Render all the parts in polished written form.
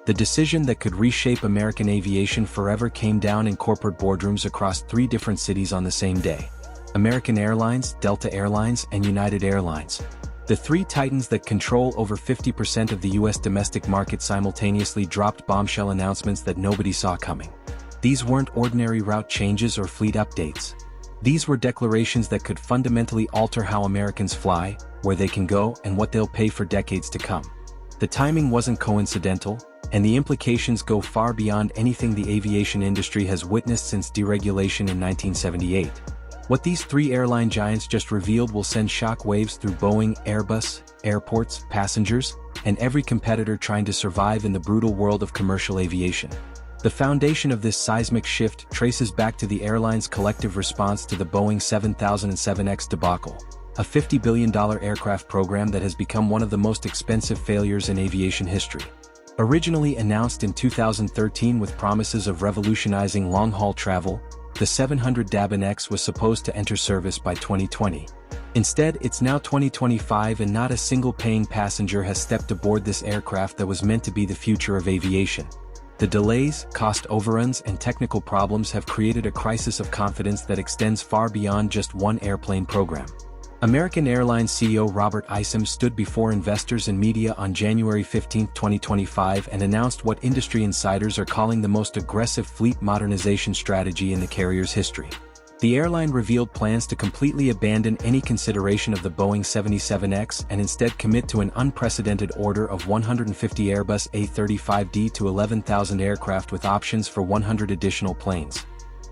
The decision that could reshape American aviation forever came down in corporate boardrooms across 3 different cities on the same day: American Airlines, Delta Airlines, and United Airlines. The 3 titans that control over 50% of the U.S. domestic market simultaneously dropped bombshell announcements that nobody saw coming. These weren't ordinary route changes or fleet updates. These were declarations that could fundamentally alter how Americans fly, where they can go, and what they'll pay for decades to come. The timing wasn't coincidental, and the implications go far beyond anything the aviation industry has witnessed since deregulation in 1978. What these 3 airline giants just revealed will send shock waves through Boeing, Airbus, airports, passengers, and every competitor trying to survive in the brutal world of commercial aviation. The foundation of this seismic shift traces back to the airline's collective response to the Boeing 7007X debacle, a $50 billion aircraft program that has become one of the most expensive failures in aviation history. Originally announced in 2013 with promises of revolutionizing long-haul travel, the 700X was supposed to enter service by 2020. Instead, it's now 2025 and not a single paying passenger has stepped aboard this aircraft that was meant to be the future of aviation. The delays, cost overruns, and technical problems have created a crisis of confidence that extends far beyond just one airplane program. American Airlines CEO Robert Isom stood before investors and media on January 15, 2025 and announced what industry insiders are calling the most aggressive fleet modernization strategy in the carrier's history. The airline revealed plans to completely abandon any consideration of the Boeing 77X and instead commit to an unprecedented order of 150 Airbus A350D to 11,000 aircraft with options for 100 additional planes.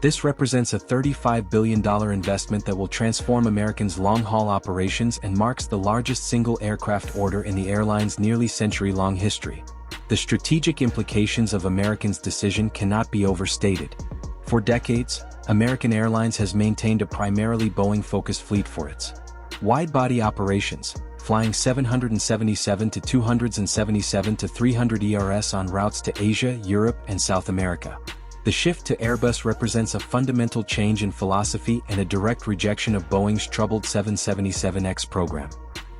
This represents a $35 billion investment that will transform Americans' long-haul operations and marks the largest single aircraft order in the airline's nearly century-long history. The strategic implications of Americans' decision cannot be overstated. For decades, American Airlines has maintained a primarily Boeing-focused fleet for its wide-body operations, flying 777 to 277 to 300 ERS on routes to Asia, Europe, and South America. The shift to Airbus represents a fundamental change in philosophy and a direct rejection of Boeing's troubled 777X program.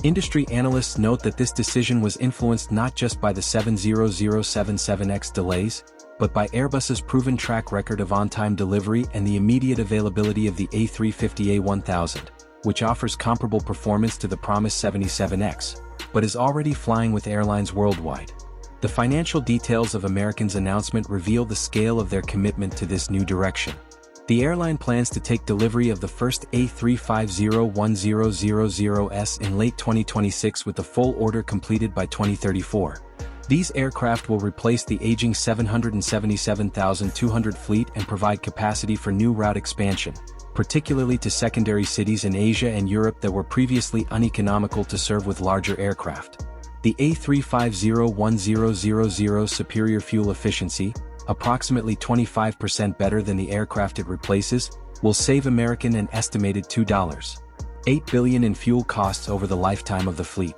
Industry analysts note that this decision was influenced not just by the 70077X delays, but by Airbus's proven track record of on-time delivery and the immediate availability of the A350-1000, which offers comparable performance to the promised 77X, but is already flying with airlines worldwide. The financial details of American's announcement reveal the scale of their commitment to this new direction. The airline plans to take delivery of the first A350-1000S in late 2026 with the full order completed by 2034. These aircraft will replace the aging 777,200 fleet and provide capacity for new route expansion, particularly to secondary cities in Asia and Europe that were previously uneconomical to serve with larger aircraft. The A350-1000's superior fuel efficiency, approximately 25% better than the aircraft it replaces, will save American an estimated $2.8 billion in fuel costs over the lifetime of the fleet.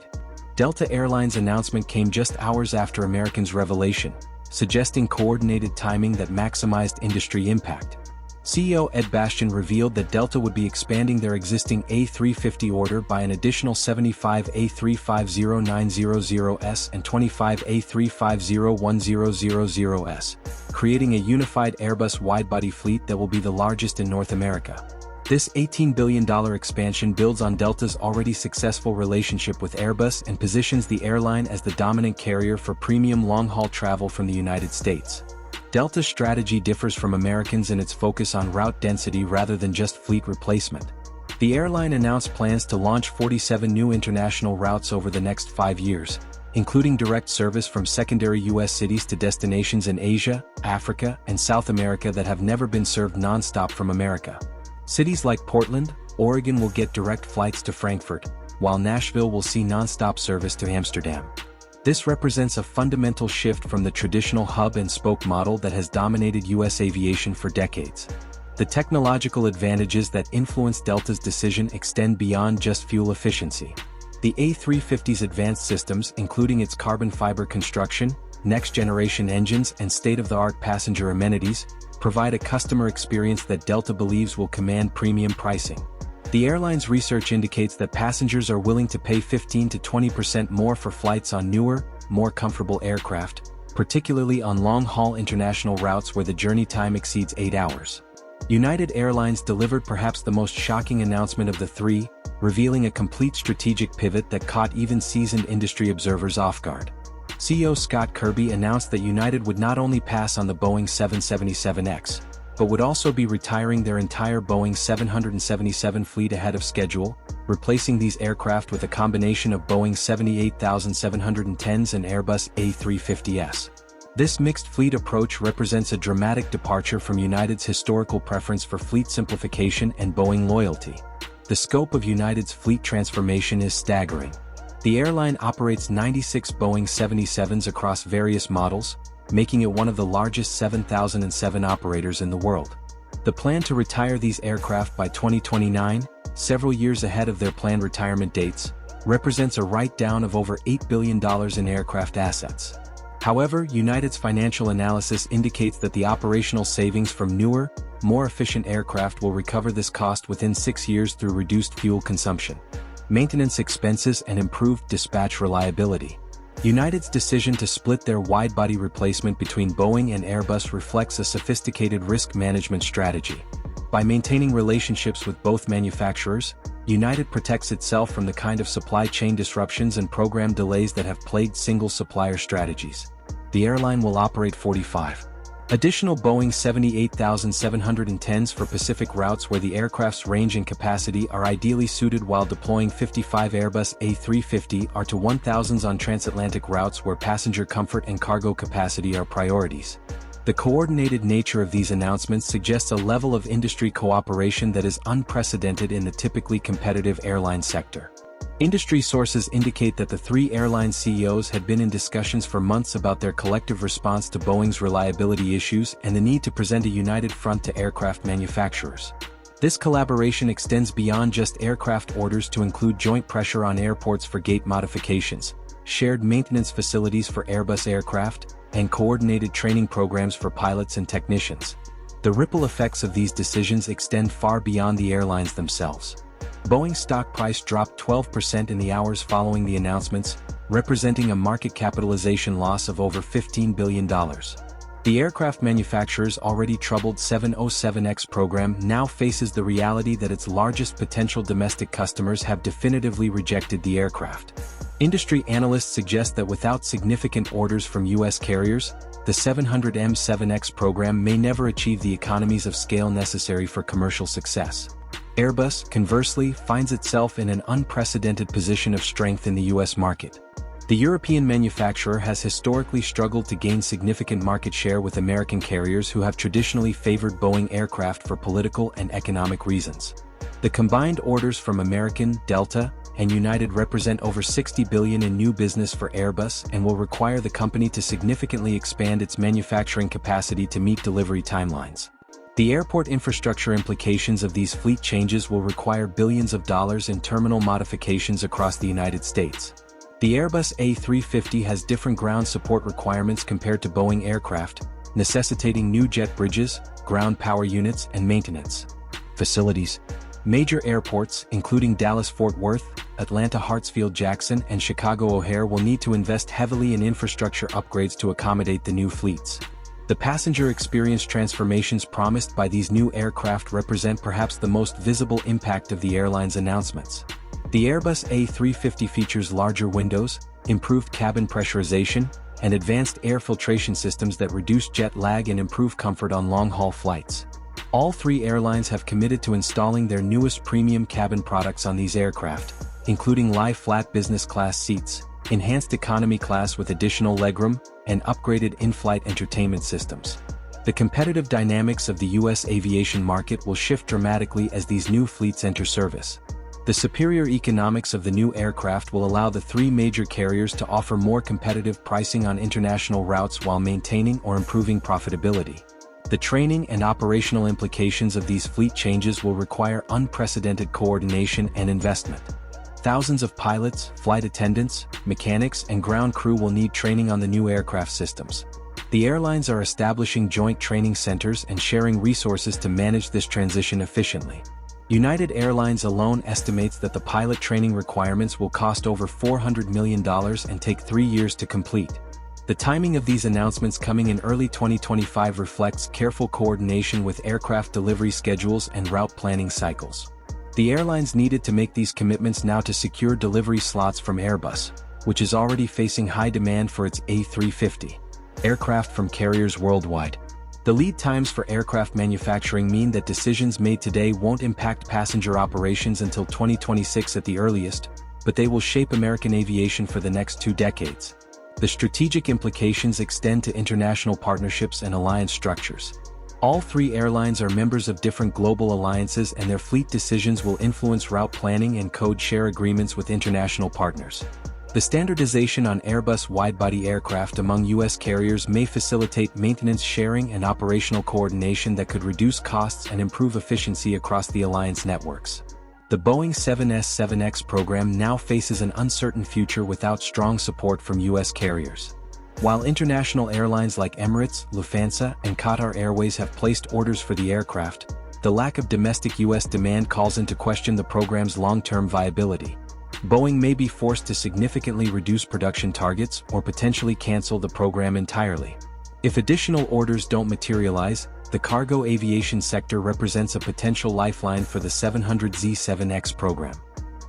Delta Airlines' announcement came just hours after American's revelation, suggesting coordinated timing that maximized industry impact. CEO Ed Bastian revealed that Delta would be expanding their existing A350 order by an additional 75 A350-900S and 25 A350-1000S, creating a unified Airbus widebody fleet that will be the largest in North America. This $18 billion expansion builds on Delta's already successful relationship with Airbus and positions the airline as the dominant carrier for premium long-haul travel from the United States. Delta's strategy differs from American's in its focus on route density rather than just fleet replacement. The airline announced plans to launch 47 new international routes over the next 5 years, including direct service from secondary U.S. cities to destinations in Asia, Africa, and South America that have never been served non-stop from America. Cities like Portland, Oregon will get direct flights to Frankfurt, while Nashville will see non-stop service to Amsterdam. This represents a fundamental shift from the traditional hub-and-spoke model that has dominated U.S. aviation for decades. The technological advantages that influence Delta's decision extend beyond just fuel efficiency. The A350's advanced systems, including its carbon fiber construction, next-generation engines, and state-of-the-art passenger amenities, provide a customer experience that Delta believes will command premium pricing. The airline's research indicates that passengers are willing to pay 15 to 20% more for flights on newer, more comfortable aircraft, particularly on long-haul international routes where the journey time exceeds 8 hours. United Airlines delivered perhaps the most shocking announcement of the three, revealing a complete strategic pivot that caught even seasoned industry observers off guard. CEO Scott Kirby announced that United would not only pass on the Boeing 777X, but would also be retiring their entire Boeing 777 fleet ahead of schedule, replacing these aircraft with a combination of Boeing 787-710s and Airbus A350s. This mixed fleet approach represents a dramatic departure from United's historical preference for fleet simplification and Boeing loyalty. The scope of United's fleet transformation is staggering. The airline operates 96 Boeing 77s across various models, making it one of the largest 7007 operators in the world. The plan to retire these aircraft by 2029, several years ahead of their planned retirement dates, represents a write-down of over $8 billion in aircraft assets. However, United's financial analysis indicates that the operational savings from newer, more efficient aircraft will recover this cost within 6 years through reduced fuel consumption, maintenance expenses and improved dispatch reliability. United's decision to split their wide-body replacement between Boeing and Airbus reflects a sophisticated risk management strategy. By maintaining relationships with both manufacturers, United protects itself from the kind of supply chain disruptions and program delays that have plagued single-supplier strategies. The airline will operate 45 additional Boeing 787-710s for Pacific routes where the aircraft's range and capacity are ideally suited, while deploying 55 Airbus A350-1000s on transatlantic routes where passenger comfort and cargo capacity are priorities. The coordinated nature of these announcements suggests a level of industry cooperation that is unprecedented in the typically competitive airline sector. Industry sources indicate that the three airline CEOs had been in discussions for months about their collective response to Boeing's reliability issues and the need to present a united front to aircraft manufacturers. This collaboration extends beyond just aircraft orders to include joint pressure on airports for gate modifications, shared maintenance facilities for Airbus aircraft, and coordinated training programs for pilots and technicians. The ripple effects of these decisions extend far beyond the airlines themselves. Boeing's stock price dropped 12% in the hours following the announcements, representing a market capitalization loss of over $15 billion. The aircraft manufacturer's already troubled 707X program now faces the reality that its largest potential domestic customers have definitively rejected the aircraft. Industry analysts suggest that without significant orders from U.S. carriers, the 700M7X program may never achieve the economies of scale necessary for commercial success. Airbus, conversely, finds itself in an unprecedented position of strength in the U.S. market. The European manufacturer has historically struggled to gain significant market share with American carriers who have traditionally favored Boeing aircraft for political and economic reasons. The combined orders from American, Delta, and United represent over $60 billion in new business for Airbus and will require the company to significantly expand its manufacturing capacity to meet delivery timelines. The airport infrastructure implications of these fleet changes will require billions of dollars in terminal modifications across the United States. The Airbus A350 has different ground support requirements compared to Boeing aircraft, necessitating new jet bridges, ground power units, and maintenance facilities. Major airports, including Dallas-Fort Worth, Atlanta Hartsfield-Jackson, and Chicago O'Hare, will need to invest heavily in infrastructure upgrades to accommodate the new fleets. The passenger experience transformations promised by these new aircraft represent perhaps the most visible impact of the airline's announcements. The Airbus A350 features larger windows, improved cabin pressurization, and advanced air filtration systems that reduce jet lag and improve comfort on long-haul flights. All three airlines have committed to installing their newest premium cabin products on these aircraft, including lie-flat business class seats, enhanced economy class with additional legroom, and upgraded in-flight entertainment systems. The competitive dynamics of the U.S. aviation market will shift dramatically as these new fleets enter service. The superior economics of the new aircraft will allow the three major carriers to offer more competitive pricing on international routes while maintaining or improving profitability. The training and operational implications of these fleet changes will require unprecedented coordination and investment. Thousands of pilots, flight attendants, mechanics, and ground crew will need training on the new aircraft systems. The airlines are establishing joint training centers and sharing resources to manage this transition efficiently. United Airlines alone estimates that the pilot training requirements will cost over $400 million and take 3 years to complete. The timing of these announcements coming in early 2025 reflects careful coordination with aircraft delivery schedules and route planning cycles. The airlines needed to make these commitments now to secure delivery slots from Airbus, which is already facing high demand for its A350 aircraft from carriers worldwide. The lead times for aircraft manufacturing mean that decisions made today won't impact passenger operations until 2026 at the earliest, but they will shape American aviation for the next 2 decades. The strategic implications extend to international partnerships and alliance structures. All 3 airlines are members of different global alliances, and their fleet decisions will influence route planning and code share agreements with international partners. The standardization on Airbus widebody aircraft among U.S. carriers may facilitate maintenance sharing and operational coordination that could reduce costs and improve efficiency across the alliance networks. The Boeing 737X program now faces an uncertain future without strong support from U.S. carriers. While international airlines like Emirates, Lufthansa, and Qatar Airways have placed orders for the aircraft, the lack of domestic U.S. demand calls into question the program's long-term viability. Boeing may be forced to significantly reduce production targets or potentially cancel the program entirely. If additional orders don't materialize, the cargo aviation sector represents a potential lifeline for the 700Z7X program.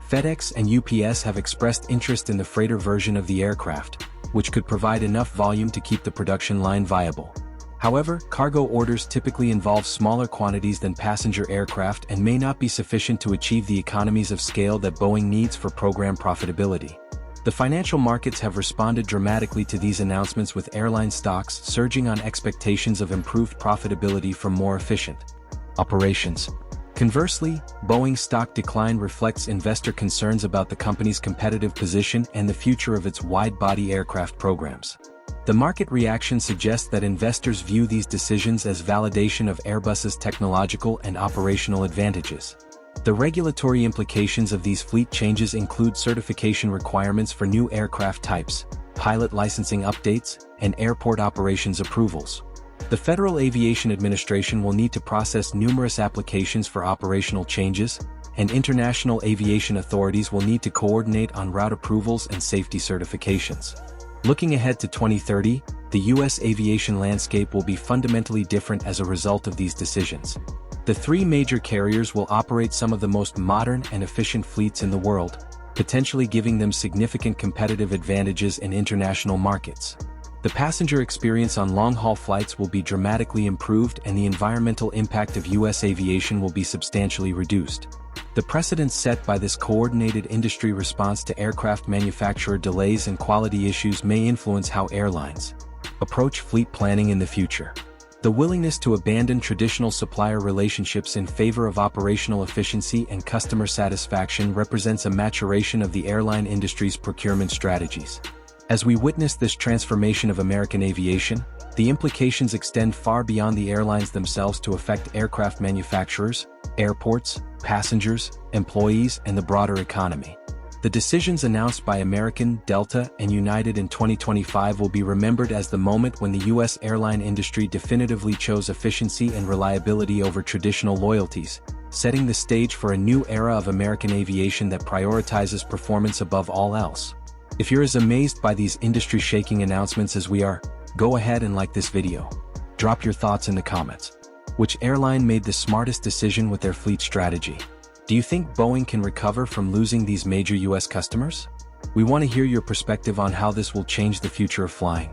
FedEx and UPS have expressed interest in the freighter version of the aircraft, which could provide enough volume to keep the production line viable. However, cargo orders typically involve smaller quantities than passenger aircraft and may not be sufficient to achieve the economies of scale that Boeing needs for program profitability. The financial markets have responded dramatically to these announcements, with airline stocks surging on expectations of improved profitability from more efficient operations. Conversely, Boeing's stock decline reflects investor concerns about the company's competitive position and the future of its wide-body aircraft programs. The market reaction suggests that investors view these decisions as validation of Airbus's technological and operational advantages. The regulatory implications of these fleet changes include certification requirements for new aircraft types, pilot licensing updates, and airport operations approvals. The Federal Aviation Administration will need to process numerous applications for operational changes, and international aviation authorities will need to coordinate on route approvals and safety certifications. Looking ahead to 2030, the U.S. aviation landscape will be fundamentally different as a result of these decisions. The 3 major carriers will operate some of the most modern and efficient fleets in the world, potentially giving them significant competitive advantages in international markets. The passenger experience on long-haul flights will be dramatically improved, and the environmental impact of U.S. aviation will be substantially reduced. The precedents set by this coordinated industry response to aircraft manufacturer delays and quality issues may influence how airlines approach fleet planning in the future. The willingness to abandon traditional supplier relationships in favor of operational efficiency and customer satisfaction represents a maturation of the airline industry's procurement strategies. As we witness this transformation of American aviation, the implications extend far beyond the airlines themselves to affect aircraft manufacturers, airports, passengers, employees, and the broader economy. The decisions announced by American, Delta, and United in 2025 will be remembered as the moment when the U.S. airline industry definitively chose efficiency and reliability over traditional loyalties, setting the stage for a new era of American aviation that prioritizes performance above all else. If you're as amazed by these industry-shaking announcements as we are, go ahead and like this video. Drop your thoughts in the comments. Which airline made the smartest decision with their fleet strategy? Do you think Boeing can recover from losing these major U.S. customers? We want to hear your perspective on how this will change the future of flying.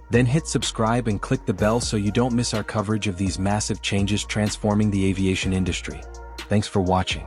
Then hit subscribe and click the bell so you don't miss our coverage of these massive changes transforming the aviation industry. Thanks for watching.